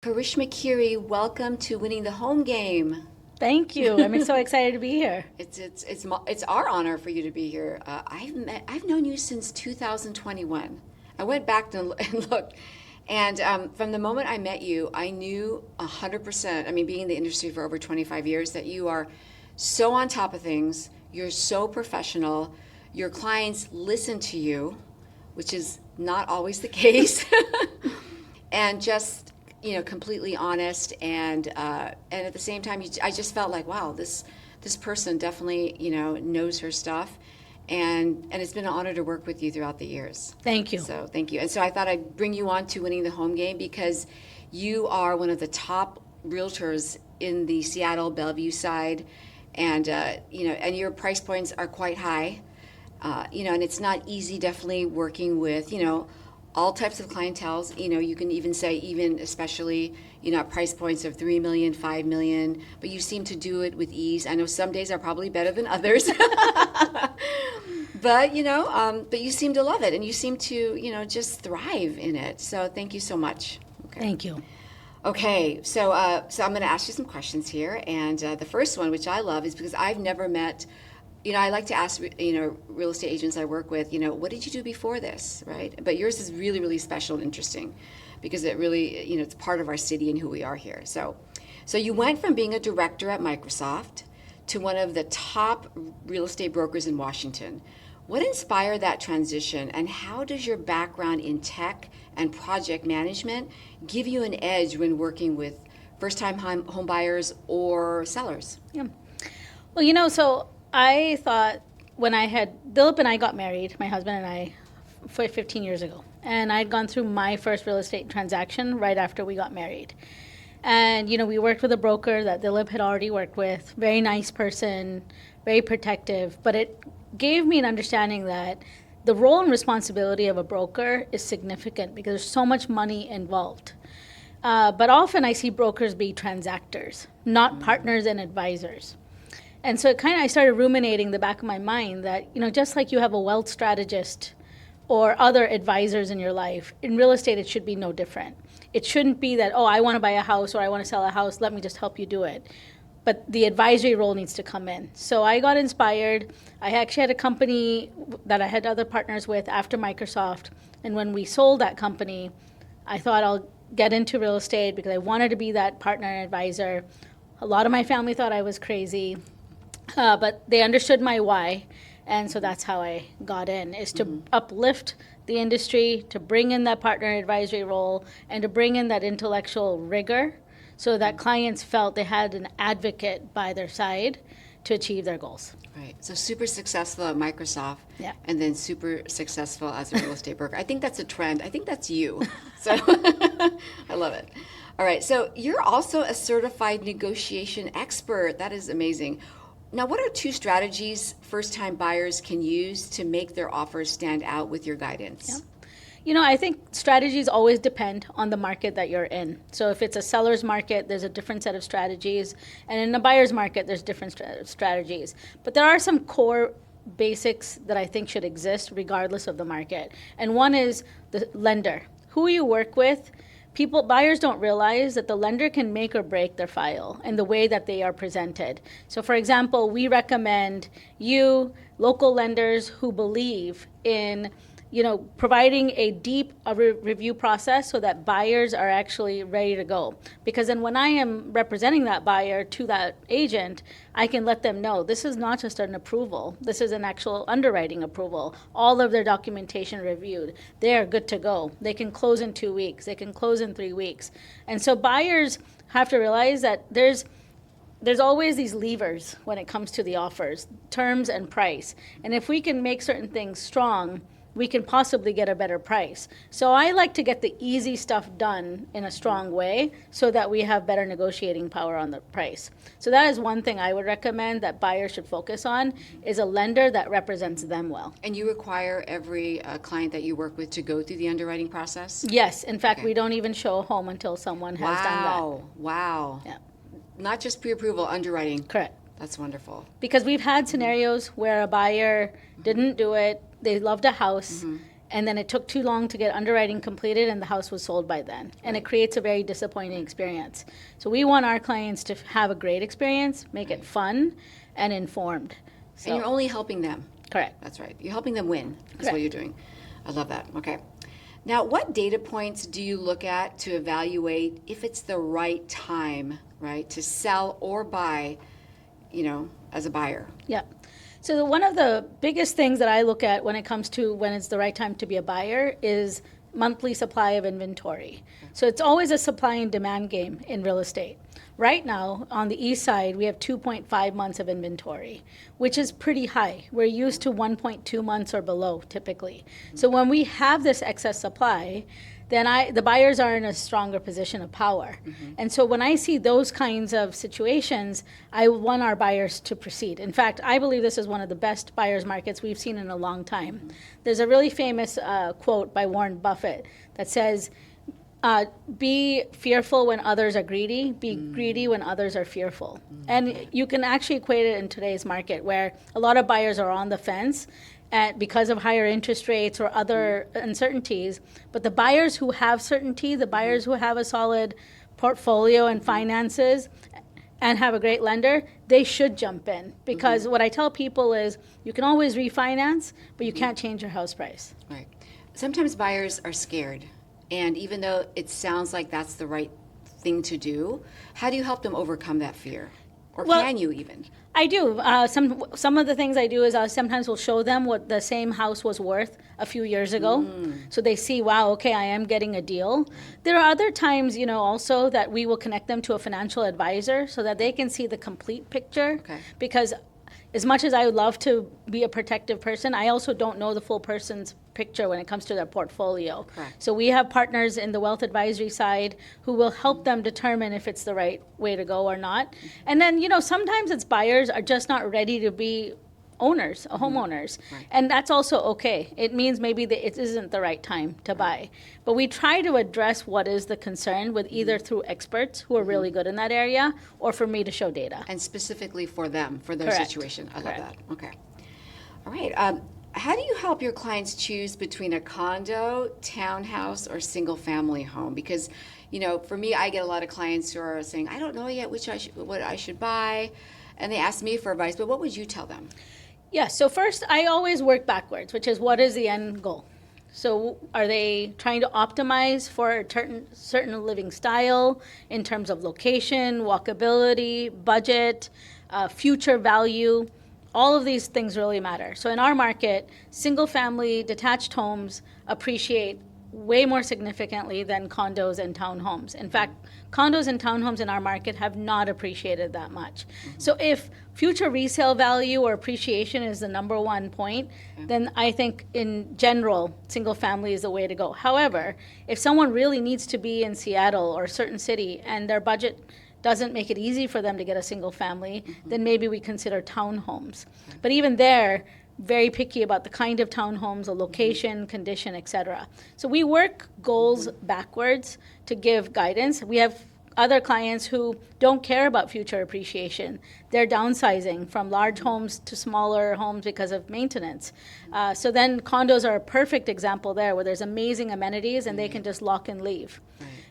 Karishma Kiri, welcome to Winning the Home Game. Thank you. I'm so excited to be here. It's our honor for you to be here. I've known you since 2021. I went back and looked, and from the moment I met you, I knew 100%. I mean, being in the industry for over 25 years, that you are so on top of things. You're so professional. Your clients listen to you, which is not always the case, and just completely honest, and at the same time, I just felt like, wow, this person definitely knows her stuff, and it's been an honor to work with you throughout the years. Thank you. So thank you. And so I thought I'd bring you on to Winning the Home Game because you are one of the top realtors in the Seattle Bellevue side, and your price points are quite high. And it's not easy, definitely working with, all types of clientels. You can even say, even especially, at price points of 3 million, 5 million, but you seem to do it with ease. I know some days are probably better than others, but you seem to love it and you seem to, just thrive in it. So thank you so much. Okay. Thank you. Okay, so I'm going to ask you some questions here, and the first one, which I love, is because I've never met. I like to ask, real estate agents I work with, what did you do before this, right? But yours is really, really special and interesting because it really, it's part of our city and who we are here. So you went from being a director at Microsoft to one of the top real estate brokers in Washington. What inspired that transition, and how does your background in tech and project management give you an edge when working with first-time home buyers or sellers? Yeah. Well, so I thought when Dilip and I got married, my husband and I, 15 years ago. And I'd gone through my first real estate transaction right after we got married. And, we worked with a broker that Dilip had already worked with, very nice person, very protective. But it gave me an understanding that the role and responsibility of a broker is significant because there's so much money involved. But often I see brokers be transactors, not partners and advisors. And so I started ruminating the back of my mind that, just like you have a wealth strategist or other advisors in your life, in real estate it should be no different. It shouldn't be that, I want to buy a house or I want to sell a house, let me just help you do it. But the advisory role needs to come in. So I got inspired. I actually had a company that I had other partners with after Microsoft. And when we sold that company, I thought I'll get into real estate because I wanted to be that partner and advisor. A lot of my family thought I was crazy. But they understood my why, and so that's how I got in, is to uplift the industry, to bring in that partner advisory role, and to bring in that intellectual rigor so that clients felt they had an advocate by their side to achieve their goals. Right. So super successful at Microsoft, Yeah. and then super successful as a real estate broker. I think that's a trend. I think that's you. So I love it. All right. So you're also a certified negotiation expert. That is amazing. Now, what are two strategies first-time buyers can use to make their offers stand out with your guidance? Yeah. I think strategies always depend on the market that you're in. So if it's a seller's market, there's a different set of strategies. And in a buyer's market, there's different strategies. But there are some core basics that I think should exist regardless of the market. And one is the lender. Who you work with. Buyers don't realize that the lender can make or break their file and the way that they are presented. So for example, we recommend local lenders who believe in providing a deep review process so that buyers are actually ready to go. Because then when I am representing that buyer to that agent, I can let them know this is not just an approval. This is an actual underwriting approval. All of their documentation reviewed. They are good to go. They can close in 2 weeks. They can close in 3 weeks. And so buyers have to realize that there's always these levers when it comes to the offers, terms and price. And if we can make certain things strong, we can possibly get a better price. So I like to get the easy stuff done in a strong way so that we have better negotiating power on the price. So that is one thing I would recommend that buyers should focus on, is a lender that represents them well. And you require every client that you work with to go through the underwriting process? Yes. In fact, Okay. we don't even show a home until someone has done that. Wow. Yeah. Not just pre-approval, underwriting. Correct. That's wonderful. Because we've had scenarios where a buyer didn't do it, they loved a house, and then it took too long to get underwriting completed and the house was sold by then. And it creates a very disappointing experience. So we want our clients to have a great experience, make it fun and informed. So, And you're only helping them. correct. That's right. You're helping them win. That's Correct. what you're doing. I love that. Okay. Now, what data points do you look at to evaluate if it's the right time, right, to sell or buy, as a buyer? Yeah. So one of the biggest things that I look at when it comes to when it's the right time to be a buyer is monthly supply of inventory. So it's always a supply and demand game in real estate. Right now, on the east side, we have 2.5 months of inventory, which is pretty high. We're used to 1.2 months or below typically. So when we have this excess supply, then the buyers are in a stronger position of power. And so when I see those kinds of situations, I want our buyers to proceed. In fact, I believe this is one of the best buyers markets we've seen in a long time. There's a really famous quote by Warren Buffett that says, be fearful when others are greedy, be greedy when others are fearful. And you can actually equate it in today's market where a lot of buyers are on the fence because of higher interest rates or other uncertainties. But the buyers who have certainty, the buyers who have a solid portfolio and finances and have a great lender, they should jump in. Because what I tell people is you can always refinance, but you can't change your house price. Right. Sometimes buyers are scared. And even though it sounds like that's the right thing to do, how do you help them overcome that fear? Or can you even? I do. Some of the things I do is I sometimes will show them what the same house was worth a few years ago. So they see, wow, okay, I am getting a deal. There are other times, also that we will connect them to a financial advisor so that they can see the complete picture. Okay. Because as much as I would love to be a protective person, I also don't know the full person's picture when it comes to their portfolio. Correct. So we have partners in the wealth advisory side who will help them determine if it's the right way to go or not. And then, sometimes it's buyers are just not ready to be owners, homeowners. Right. And that's also okay. It means maybe that it isn't the right time to buy. But we try to address what is the concern with either through experts who are really good in that area or for me to show data. And specifically for them, for their Correct. situation. I Correct. love that. Okay. All right. How do you help your clients choose between a condo, townhouse, or single family home? Because, for me, I get a lot of clients who are saying, I don't know yet what I should buy. And they ask me for advice, but what would you tell them? Yeah, so first I always work backwards, which is what is the end goal? So are they trying to optimize for a certain living style in terms of location, walkability, budget, future value? All of these things really matter. So in our market, single family detached homes appreciate way more significantly than condos and townhomes. In fact, condos and townhomes in our market have not appreciated that much. So if future resale value or appreciation is the number one point, then I think in general, single family is the way to go. However, if someone really needs to be in Seattle or a certain city and their budget doesn't make it easy for them to get a single family, then maybe we consider townhomes. But even there, very picky about the kind of townhomes, the location, condition, etc. So we work goals backwards to give guidance. We have other clients who don't care about future appreciation. They're downsizing from large homes to smaller homes because of maintenance. So then condos are a perfect example there where there's amazing amenities and they can just lock and leave.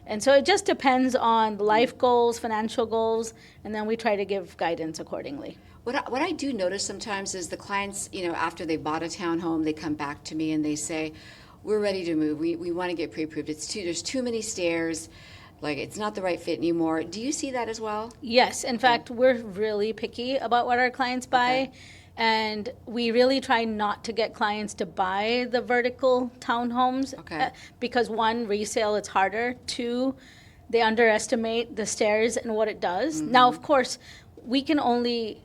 And so it just depends on the life goals, financial goals, and then we try to give guidance accordingly. What I do notice sometimes is the clients, after they bought a townhome, they come back to me and they say, we're ready to move. We want to get pre-approved. There's too many stairs. Like, it's not the right fit anymore. Do you see that as well? Yes. In fact, we're really picky about what our clients buy. Okay. And we really try not to get clients to buy the vertical townhomes. Okay. Because one, resale, it's harder. Two, they underestimate the stairs and what it does. Now, of course, we can only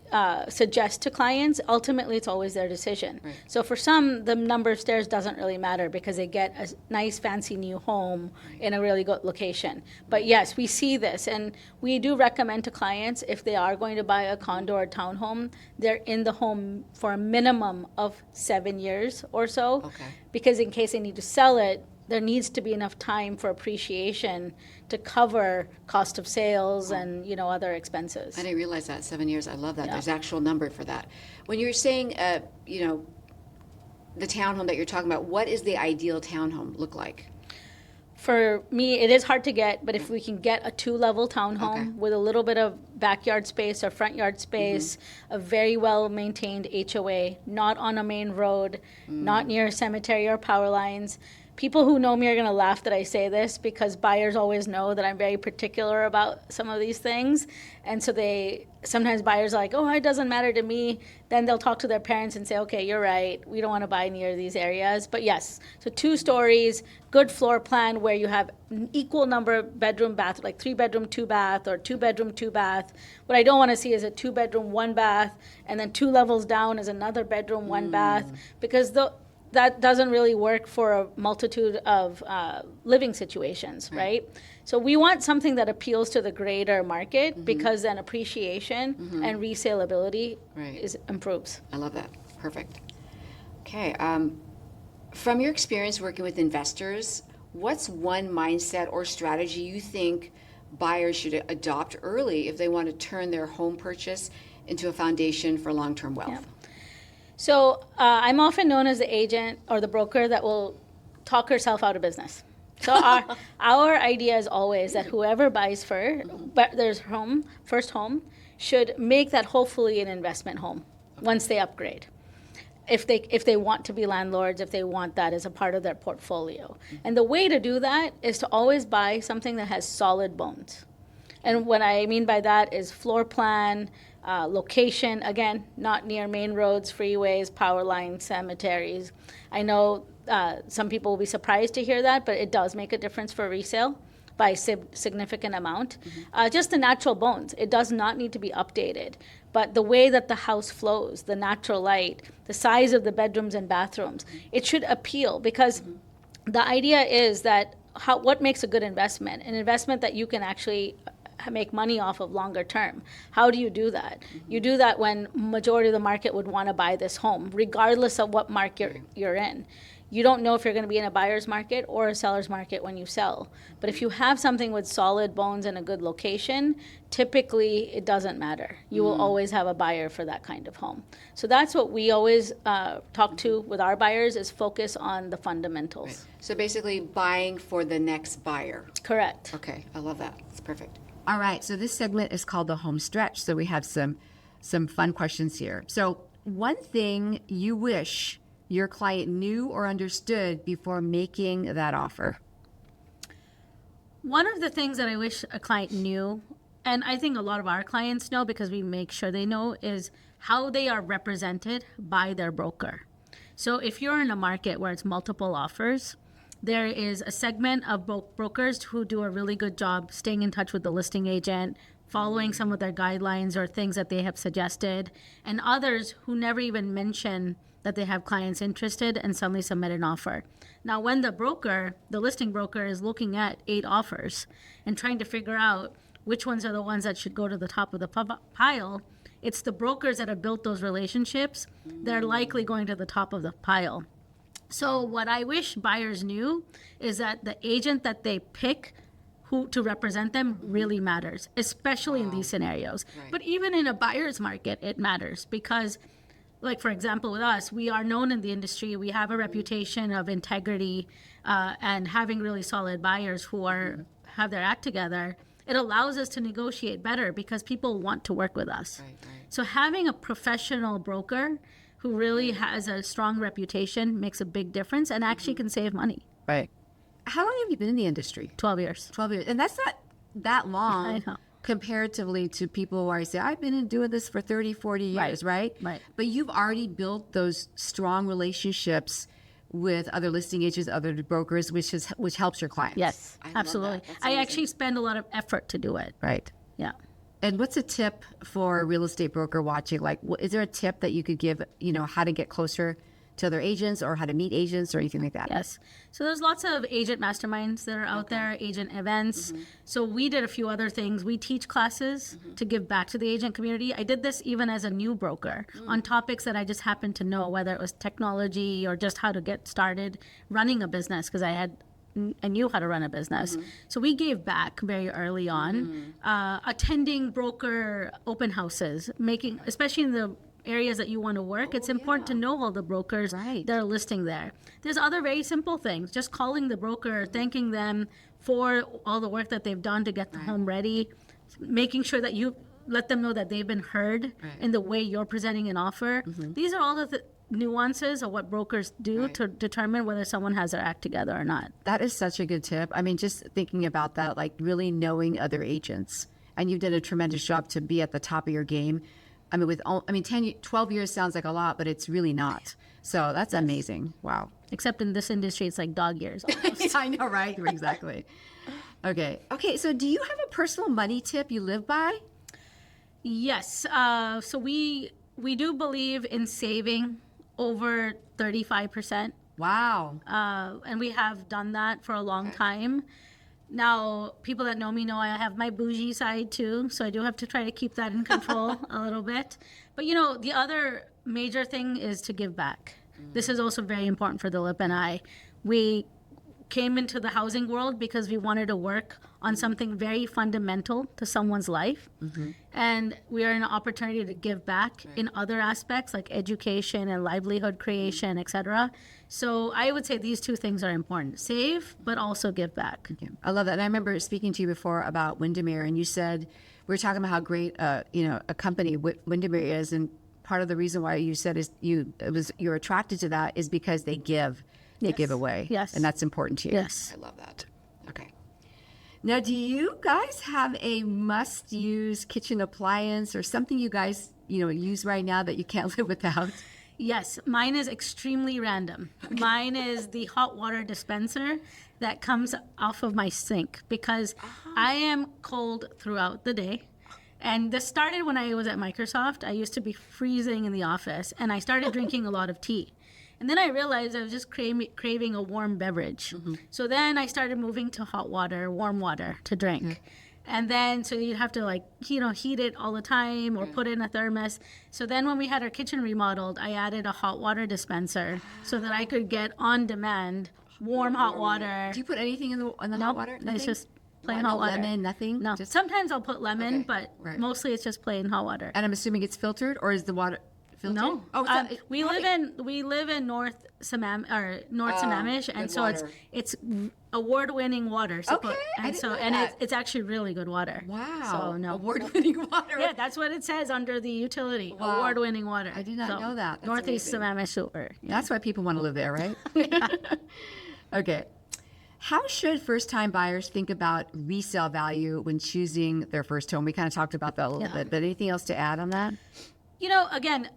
suggest to clients. Ultimately, it's always their decision. Right. So for some, the number of stairs doesn't really matter because they get a nice, fancy new home in a really good location. But yes, we see this, and we do recommend to clients if they are going to buy a condo or townhome, they're in the home for a minimum of 7 years or so. Okay. Because in case they need to sell it, there needs to be enough time for appreciation to cover cost of sales and other expenses. I didn't realize that, 7 years. I love that. Yeah. There's actual number for that. When you're saying, the townhome that you're talking about, what is the ideal townhome look like? For me, it is hard to get, but if we can get a 2-level townhome Okay. with a little bit of backyard space or front yard space, a very well maintained HOA, not on a main road, not near a cemetery or power lines. People who know me are going to laugh that I say this because buyers always know that I'm very particular about some of these things. And so sometimes buyers are like, oh, it doesn't matter to me. Then they'll talk to their parents and say, okay, you're right. We don't want to buy near these areas. But yes, so 2 stories, good floor plan where you have an equal number of bedroom, bath, like 3-bedroom, 2-bath or 2-bedroom, 2-bath. What I don't want to see is a 2-bedroom, 1-bath, and then 2 levels down is another bedroom, 1-bath, because that doesn't really work for a multitude of living situations, right? So we want something that appeals to the greater market because then appreciation and resaleability improves. I love that. Perfect. Okay. From your experience working with investors, what's one mindset or strategy you think buyers should adopt early if they want to turn their home purchase into a foundation for long-term wealth? Yeah. So I'm often known as the agent or the broker that will talk herself out of business. So our idea is always that whoever buys their first home should make that hopefully an investment home once they upgrade. If they want to be landlords, if they want that as a part of their portfolio. And the way to do that is to always buy something that has solid bones. And what I mean by that is floor plan, location, again, not near main roads, freeways, power lines, cemeteries. I know some people will be surprised to hear that, but it does make a difference for resale by a significant amount. Just the natural bones. It does not need to be updated. But the way that the house flows, the natural light, the size of the bedrooms and bathrooms, it should appeal because the idea is that what makes a good investment? An investment that you can actually make money off of longer term. How do you do that? You do that when majority of the market would want to buy this home, regardless of what market you're in. You don't know if you're going to be in a buyer's market or a seller's market when you sell. But if you have something with solid bones and a good location, typically it doesn't matter. You will always have a buyer for that kind of home. So that's what we always talk to with our buyers is focus on the fundamentals. Right. So basically buying for the next buyer. Correct. Okay, I love that. It's perfect. All right, so this segment is called the home stretch. So we have some fun questions here. So one thing you wish your client knew or understood before making that offer? One of the things that I wish a client knew, and I think a lot of our clients know because we make sure they know, is how they are represented by their broker. So if you're in a market where it's multiple offers, there is a segment of brokers who do a really good job staying in touch with the listing agent, following some of their guidelines or things that they have suggested, and others who never even mention that they have clients interested and suddenly submit an offer. Now, when the listing broker is looking at 8 offers and trying to figure out which ones are the ones that should go to the top of the pile, it's the brokers that have built those relationships. They're likely going to the top of the pile. So what I wish buyers knew is that the agent that they pick who to represent them really matters, especially in these scenarios. Right. But even in a buyer's market, it matters because, like, for example, with us, we are known in the industry. We have a reputation of integrity and having really solid buyers who have their act together. It allows us to negotiate better because people want to work with us. Right. So having a professional broker who really has a strong reputation makes a big difference and actually can save money. Right. How long have you been in the industry? 12 years. 12 years. And that's not that long I know. comparatively to people where I say, I've been doing this for 30, 40 years, right? Right. But you've already built those strong relationships with other listing agents, other brokers, which helps your clients. Yes, I love absolutely. that. That's I amazing. actually spend a lot of effort to do it. Right. Yeah. And what's a tip for a real estate broker watching? Like, is there a tip that you could give, how to get closer to other agents or how to meet agents or anything like that? Yes. So there's lots of agent masterminds that are out there, agent events. So we did a few other things. We teach classes to give back to the agent community. I did this even as a new broker on topics that I just happened to know, whether it was technology or just how to get started running a business because I knew how to run a business. So we gave back very early on, attending broker open houses, especially in the areas that you want to work, it's important to know all the brokers Right. that are listing there. There's other very simple things, just calling the broker, thanking them for all the work that they've done to get the home ready, making sure that you let them know that they've been heard in the way you're presenting an offer. These are all the nuances of what brokers do to determine whether someone has their act together or not. That is such a good tip. I mean, just thinking about that, like really knowing other agents. And you've done a tremendous job to be at the top of your game. I mean, 12 years sounds like a lot, but it's really not. So that's amazing. Wow. Except in this industry, it's like dog years. I know, right? Exactly. Okay. So do you have a personal money tip you live by? Yes. So we do believe in saving over 35%. Wow. And we have done that for a long time. Now, people that know me know I have my bougie side too, so I do have to try to keep that in control a little bit. But the other major thing is to give back. This is also very important for Dilip and I. We came into the housing world because we wanted to work on something very fundamental to someone's life. And we are in an opportunity to give back in other aspects like education and livelihood creation, etc. So I would say these two things are important. Save, but also give back. Yeah, I love that. And I remember speaking to you before about Windermere, and you said, we were talking about how great, a company Windermere is. And part of the reason why you said you're attracted to that is because they give away. Yes. And that's important to you. Yes. I love that. Okay. Now, do you guys have a must-use kitchen appliance or something you guys, use right now that you can't live without? Yes, mine is extremely random. Mine is the hot water dispenser that comes off of my sink because I am cold throughout the day. And this started when I was at Microsoft. I used to be freezing in the office, and I started drinking a lot of tea. And then I realized I was just craving a warm beverage. So then I started moving to hot water, warm water to drink. And then, so you'd have to heat it all the time or put it in a thermos. So then when we had our kitchen remodeled, I added a hot water dispenser so that I could get on demand warm hot water. Do you put anything in the hot water? It's Nothing? just plain hot water. Lemon, nothing? No, Just, sometimes I'll put lemon, Okay, but right. mostly it's just plain hot water. and I'm assuming it's filtered, or is the water filtered? No, Oh, we live in North Sammamish, and good so water. it's award-winning water. So Okay, I didn't know and that. it's actually really good water. Wow. So no. Award-winning water. Yeah, that's what it says under the utility. Wow. Award-winning water. I did not know that. That's Northeast amazing. Sammamish Sewer. Yeah. That's why people want to live there, right? Okay. How should first-time buyers think about resale value when choosing their first home? We kind of talked about that a little bit, but anything else to add on that? Again,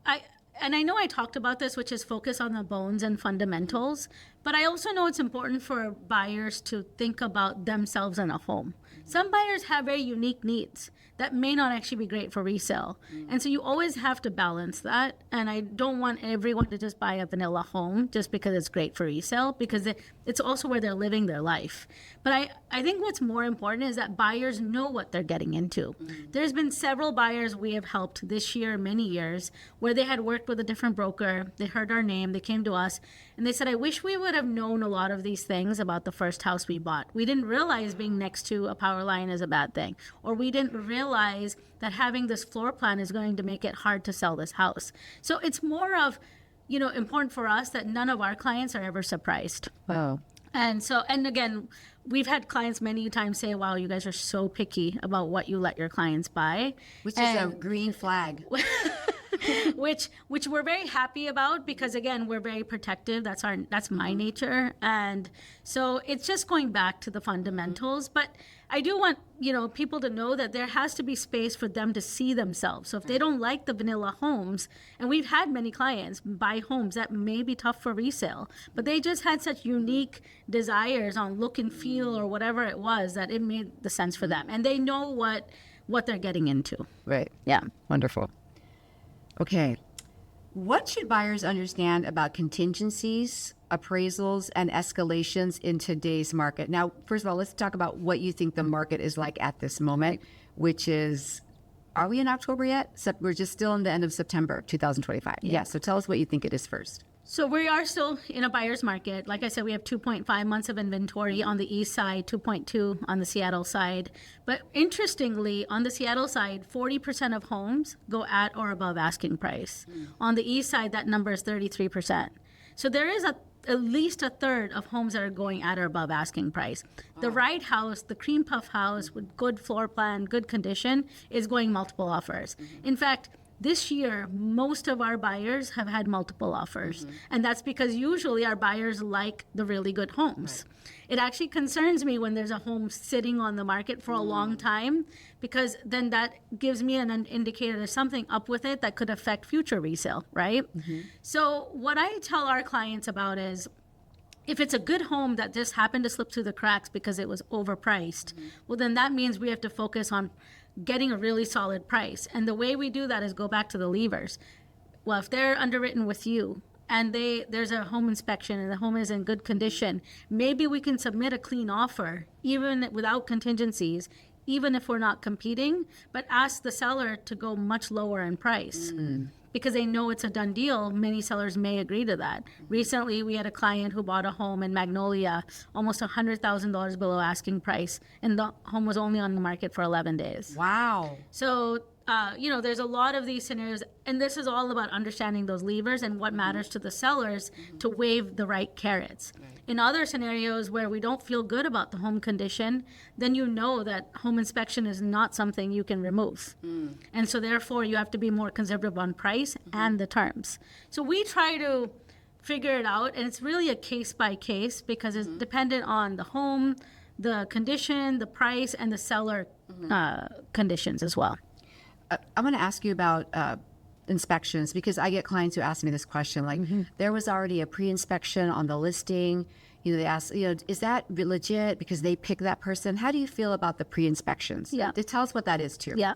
I know I talked about this, which is focus on the bones and fundamentals, but I also know it's important for buyers to think about themselves in a home. Some buyers have very unique needs that may not actually be great for resale. And so you always have to balance that. And I don't want everyone to just buy a vanilla home just because it's great for resale, because it's also where they're living their life. But I think what's more important is that buyers know what they're getting into. There's been several buyers we have helped this year, many years, where they had worked with a different broker. They heard our name, they came to us, and they said, I wish we would have known a lot of these things about the first house we bought. We didn't realize being next to a power line is a bad thing, or we didn't realize that having this floor plan is going to make it hard to sell this house. So it's more of, important for us that none of our clients are ever surprised. Wow. And again, we've had clients many times say, wow, you guys are so picky about what you let your clients buy. Which is a green flag. which we're very happy about, because again, we're very protective. That's my nature. And so it's just going back to the fundamentals. But I do want, people to know that there has to be space for them to see themselves. So if they don't like the vanilla homes, and we've had many clients buy homes that may be tough for resale, but they just had such unique desires on look and feel or whatever it was, that it made the sense for them. And they know what they're getting into. Right. Yeah. Wonderful. Okay. What should buyers understand about contingencies, appraisals, and escalations in today's market? Now, first of all, let's talk about what you think the market is like at this moment, which is, are we in October yet? We're just still in the end of September 2025. Yeah. So tell us what you think it is first. So we are still in a buyer's market. Like I said, we have 2.5 months of inventory on the east side, 2.2 on the Seattle side. But interestingly, on the Seattle side, 40% of homes go at or above asking price. On the east side, that number is 33%. So there is at least a third of homes that are going at or above asking price. The right house, the cream puff house with good floor plan, good condition, is going multiple offers. In fact, this year, most of our buyers have had multiple offers. And that's because usually our buyers like the really good homes. Right. It actually concerns me when there's a home sitting on the market for a long time, because then that gives me an indicator there's something up with it that could affect future resale, right? So what I tell our clients about is, if it's a good home that just happened to slip through the cracks because it was overpriced, well, then that means we have to focus on getting a really solid price. And the way we do that is go back to the levers. Well, if they're underwritten with you and there's a home inspection and the home is in good condition, maybe we can submit a clean offer, even without contingencies, even if we're not competing, but ask the seller to go much lower in price. Because they know it's a done deal. Many sellers may agree to that. Recently, we had a client who bought a home in Magnolia, almost $100,000 below asking price, and the home was only on the market for 11 days. Wow. So, there's a lot of these scenarios, and this is all about understanding those levers and what matters to the sellers to waive the right carrots. In other scenarios where we don't feel good about the home condition, then you know that home inspection is not something you can remove. And so therefore you have to be more conservative on price and the terms. So we try to figure it out, and it's really a case by case because it's dependent on the home, the condition, the price, and the seller conditions as well. I'm going to ask you about inspections, because I get clients who ask me this question, like, there was already a pre-inspection on the listing. They ask, is that legit because they pick that person? How do you feel about the pre-inspections? Yeah. Tell us what that is too. Yeah.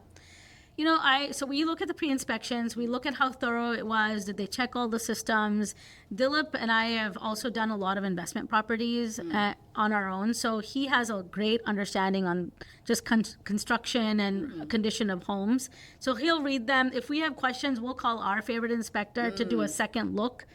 So we look at the pre-inspections, we look at how thorough it was, did they check all the systems? Dilip and I have also done a lot of investment properties on our own, so he has a great understanding on just construction and condition of homes. So he'll read them. If we have questions, we'll call our favorite inspector to do a second look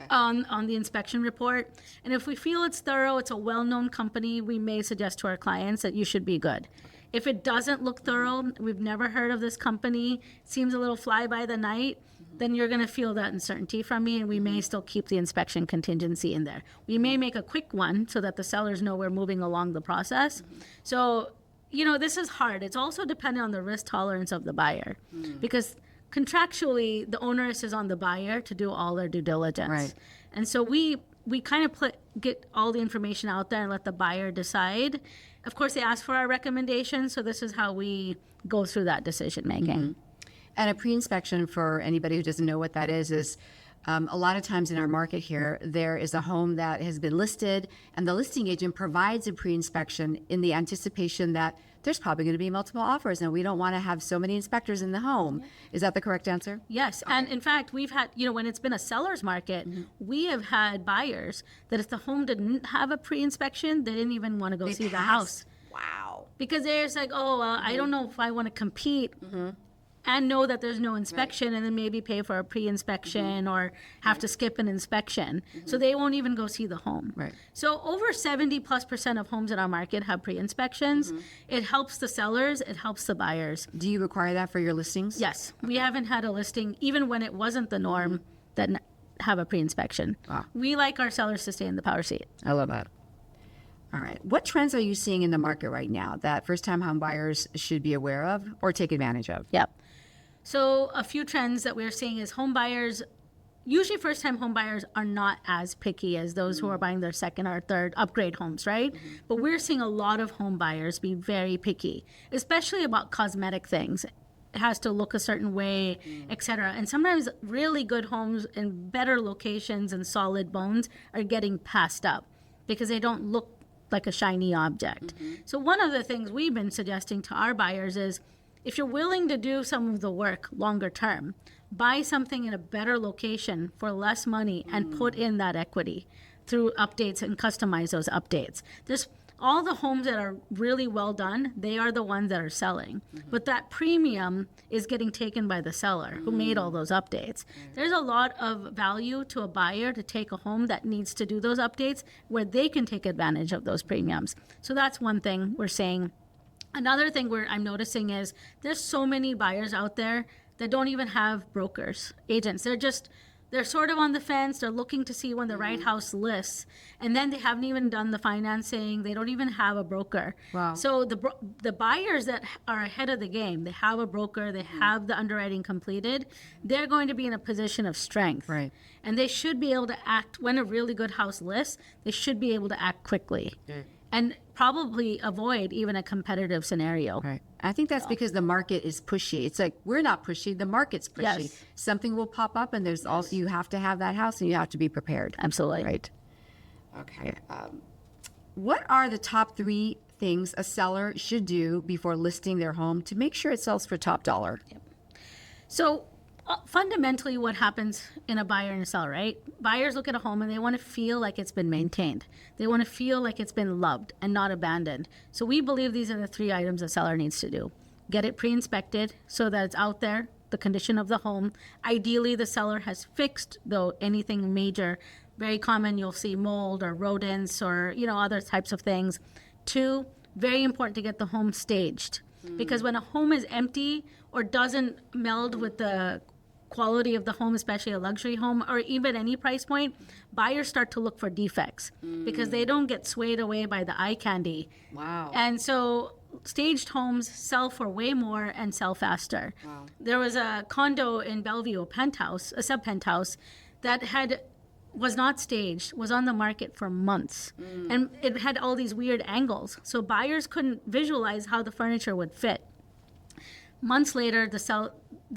on the inspection report. And if we feel it's thorough, it's a well-known company, we may suggest to our clients that you should be good. If it doesn't look thorough, we've never heard of this company, seems a little fly by the night, then you're going to feel that uncertainty from me, and we may still keep the inspection contingency in there. We may make a quick one so that the sellers know we're moving along the process. So, this is hard. It's also dependent on the risk tolerance of the buyer, because contractually, the onus is on the buyer to do all their due diligence. Right. And so we kind of get all the information out there and let the buyer decide. Of course, they ask for our recommendations, so this is how we go through that decision making. And a pre-inspection, for anybody who doesn't know what that is a lot of times in our market here, there is a home that has been listed, and the listing agent provides a pre-inspection in the anticipation that there's probably going to be multiple offers, and we don't want to have so many inspectors in the home. Is that the correct answer? Yes. Okay. And in fact, we've had, when it's been a seller's market, we have had buyers that if the home didn't have a pre-inspection, they didn't even want to go see the house. Wow. Because they're just like, I don't know if I want to compete and know that there's no inspection, and then maybe pay for a pre-inspection or have to skip an inspection. So they won't even go see the home. Right. So over 70+% of homes in our market have pre-inspections. It helps the sellers, it helps the buyers. Do you require that for your listings? Yes. We haven't had a listing, even when it wasn't the norm, that have a pre-inspection. Wow. We like our sellers to stay in the power seat. I love that. All right. What trends are you seeing in the market right now that first-time home buyers should be aware of or take advantage of? Yep. So a few trends that we're seeing is home buyers, usually first-time home buyers are not as picky as those who are buying their second or third upgrade homes, right? But we're seeing a lot of home buyers be very picky, especially about cosmetic things. It has to look a certain way, etc. And sometimes really good homes in better locations and solid bones are getting passed up because they don't look like a shiny object. So one of the things we've been suggesting to our buyers is, if you're willing to do some of the work longer term, buy something in a better location for less money and put in that equity through updates and customize those updates. There's all the homes that are really well done, they are the ones that are selling. But that premium is getting taken by the seller who made all those updates. There's a lot of value to a buyer to take a home that needs to do those updates where they can take advantage of those premiums. So that's one thing we're saying. Another thing I'm noticing is there's so many buyers out there that don't even have brokers, agents. They're sort of on the fence. They're looking to see when the right house lists, and then they haven't even done the financing. They don't even have a broker. Wow. So the buyers that are ahead of the game, they have a broker, they have the underwriting completed. They're going to be in a position of strength, Right. and they should be able to act when a really good house lists. They should be able to act quickly, and probably avoid even a competitive scenario. Right. I think that's because the market is pushy. It's like we're not pushy, the market's pushy. Yes. Something will pop up, and there's also you have to have that house, and you have to be prepared. Absolutely. Right. Okay. What are the top 3 things a seller should do before listing their home to make sure it sells for top dollar? So fundamentally what happens in a buyer and a seller, right? Buyers look at a home and they want to feel like it's been maintained. They want to feel like it's been loved and not abandoned. So we believe these are the 3 items a seller needs to do. Get it pre-inspected so that it's out there, the condition of the home. Ideally, the seller has fixed, though, anything major. Very common, you'll see mold or rodents or, other types of things. 2, very important to get the home staged. Because when a home is empty or doesn't meld with the quality of the home, especially a luxury home or even any price point, buyers start to look for defects because they don't get swayed away by the eye candy. Wow. And so staged homes sell for way more and sell faster. Wow. There was a condo in Bellevue, a sub-penthouse, that was not staged, was on the market for months. And it had all these weird angles. So buyers couldn't visualize how the furniture would fit. Months later,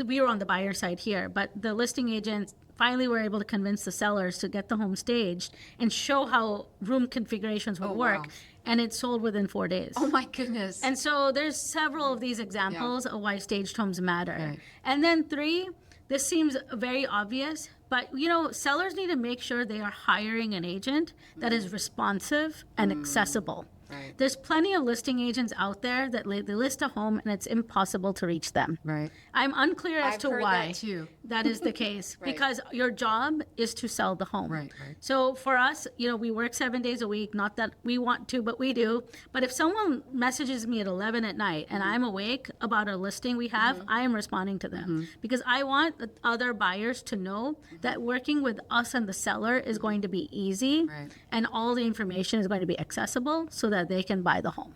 we were on the buyer side here, but the listing agents finally were able to convince the sellers to get the home staged and show how room configurations would work. wow. And it sold within 4 days. Oh my goodness. And so there's several of these examples of why staged homes matter. Right. And then 3, this seems very obvious, but sellers need to make sure they are hiring an agent that is responsive and accessible. Right. There's plenty of listing agents out there that they list a home and it's impossible to reach them. Right. I'm unclear as I've to heard why that too. that is the case Right. because your job is to sell the home. Right, right. So for us, we work 7 days a week, not that we want to, but we do. But if someone messages me at 11 at night and I'm awake about a listing we have, I am responding to them because I want the other buyers to know that working with us and the seller is going to be easy Right. and all the information is going to be accessible so that they can buy the home.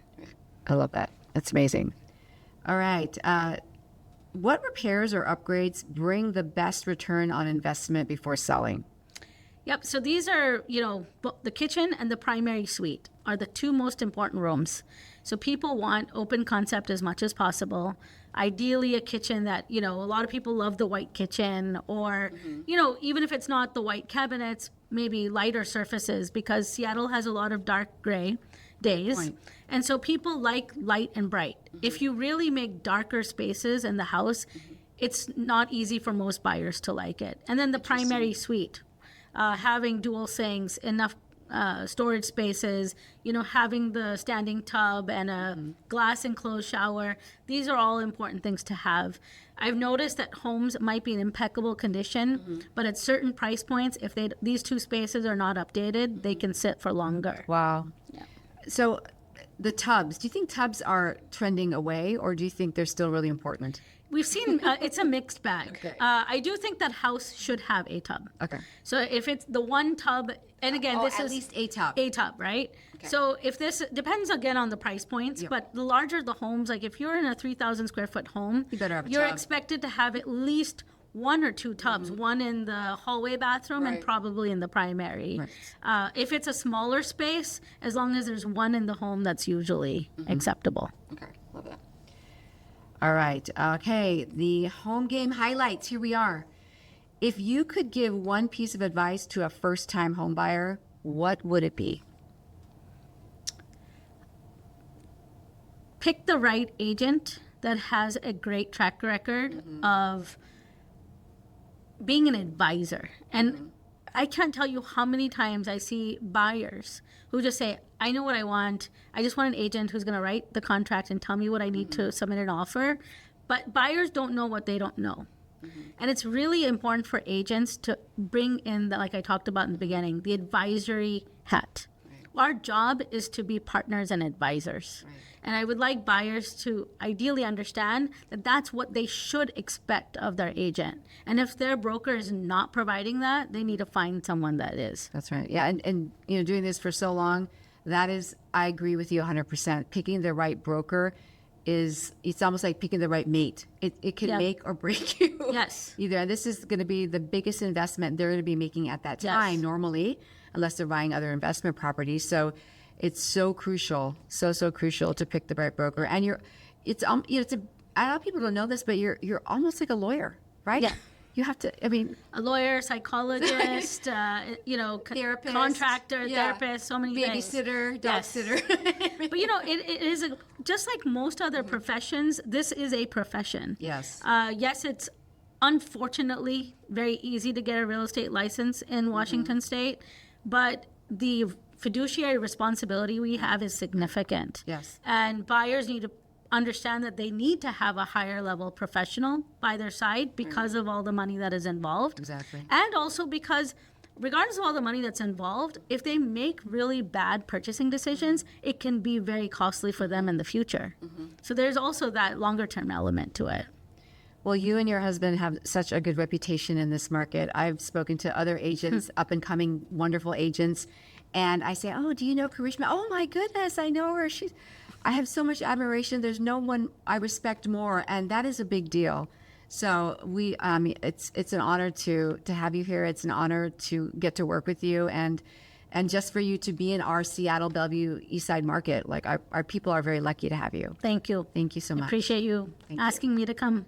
I love that. That's amazing. All right. What repairs or upgrades bring the best return on investment before selling? Yep. So these are, the kitchen and the primary suite are the 2 most important rooms. So people want open concept as much as possible. Ideally, a kitchen that, a lot of people love the white kitchen or, even if it's not the white cabinets, maybe lighter surfaces because Seattle has a lot of dark gray days. Point. And so people like light and bright. If you really make darker spaces in the house, it's not easy for most buyers to like it. And then the primary suite. Having dual sinks, enough storage spaces, having the standing tub and a glass enclosed shower. These are all important things to have. I've noticed that homes might be in impeccable condition, but at certain price points, if these 2 spaces are not updated, they can sit for longer. Wow. So the tubs, do you think tubs are trending away or do you think they're still really important? We've seen it's a mixed bag. Okay. I do think that house should have a tub. Okay. So if it's the one tub, and again, this at is least a tub. A tub, right? So if this depends again on the price points, but the larger the homes, like if you're in a 3,000 square foot home, You better have a you're tub. expected to have at least 1 or 2 tubs, one in the hallway bathroom and Right. probably in the primary. Right. If it's a smaller space, as long as there's 1 in the home, that's usually acceptable. Okay. Love that. All right. Okay. The home game highlights. Here we are. If you could give one piece of advice to a first-time home buyer, what would it be? Pick the right agent that has a great track record of being an advisor. And I can't tell you how many times I see buyers who just say, I know what I want. I just want an agent who's going to write the contract and tell me what I need to submit an offer. But buyers don't know what they don't know. And it's really important for agents to bring in, like I talked about in the beginning, the advisory hat. Our job is to be partners and advisors. And I would like buyers to ideally understand that that's what they should expect of their agent. And if their broker is not providing that, they need to find someone that is. That's right. Yeah. And doing this for so long, I agree with you 100%. Picking the right broker it's almost like picking the right mate. It can make or break you. Yes. Either. And this is going to be the biggest investment they're going to be making at that time normally, unless they're buying other investment properties. So it's so crucial, so crucial to pick the right broker. And a lot of people don't know this, but you're almost like a lawyer, right? Yeah. You have to, a lawyer, psychologist, therapist, contractor, therapist, so many things. Babysitter, dog sitter. But it is just like most other professions, this is a profession. Yes. Yes, it's unfortunately very easy to get a real estate license in Washington State, but the fiduciary responsibility we have is significant. Yes. And buyers need to understand that they need to have a higher level professional by their side because of all the money that is involved. Exactly. And also because regardless of all the money that's involved, if they make really bad purchasing decisions, it can be very costly for them in the future. So there's also that longer term element to it. Well, you and your husband have such a good reputation in this market. I've spoken to other agents, up and coming wonderful agents, and I say, "Oh, do you know Karishma? Oh my goodness, I know her. I have so much admiration. There's no one I respect more," and that is a big deal. So it's an honor to have you here. It's an honor to get to work with you, and just for you to be in our Seattle, Bellevue, East Side market. Like our people are very lucky to have you. Thank you. Thank you so much. Appreciate you asking me to come.